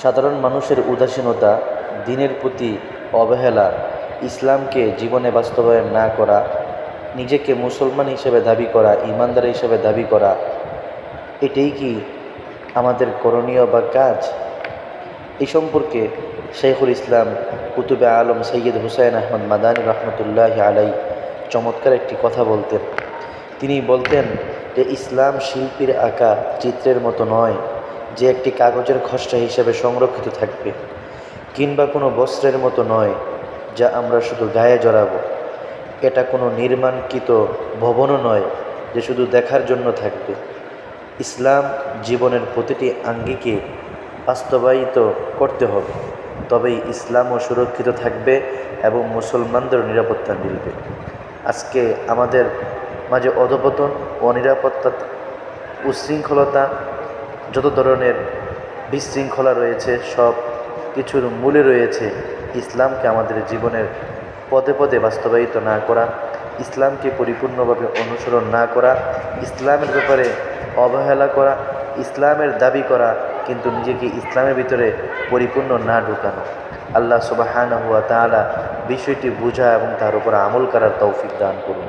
সাধারণ মানুষের উদাসীনতা, দ্বীনের প্রতি অবহেলা, ইসলামকে জীবনে বাস্তবায়ন না করা, নিজেকে মুসলমান হিসেবে দাবি করা, ইমানদার হিসেবে দাবি করা, এটাই কি আমাদের করণীয় বা কাজ? এই সম্পর্কে শাইখুল ইসলাম কুতুবে আলম সৈয়দ হুসাইন আহমদ মাদানী রহমতুল্লাহ আলাই চমৎকার একটি কথা বলতেন। তিনি বলতেন যে ইসলাম শিল্পীর আঁকা চিত্রের মতো নয়, যে একটি কাগজের খসড়া হিসেবে সংরক্ষিত থাকবে, কিংবা কোনো বস্ত্রের মতো নয় যা আমরা শুধু গায়ে জড়াবো। এটা কোনো নির্মাণকৃত ভবনও নয় যে শুধু দেখার জন্য থাকবে। ইসলাম জীবনের প্রতিটি আঙ্গিকে বাস্তবায়িত করতে হবে, তবেই ইসলামও সুরক্ষিত থাকবে এবং মুসলমানদের নিরাপত্তা মিলবে। আজকে আমাদের মাঝে অধঃপতন, অনিরাপত্তা, উশৃঙ্খলতা, যত ধরনের বিশৃঙ্খলা রয়েছে, সব কিছুর মূলে রয়েছে ইসলামকে আমাদের জীবনের পদে পদে বাস্তবায়িত না করা, ইসলামকে পরিপূর্ণভাবে অনুসরণ না করা, ইসলামের ব্যাপারে অবহেলা করা, ইসলামের দাবি করা কিন্তু নিজেকে ইসলামের ভিতরে পরিপূর্ণ না ঢুকানো। আল্লাহ সুবহানাহু ওয়া তাআলা বিষয়টি বুঝা এবং তার উপর আমল করার তৌফিক দান করুন।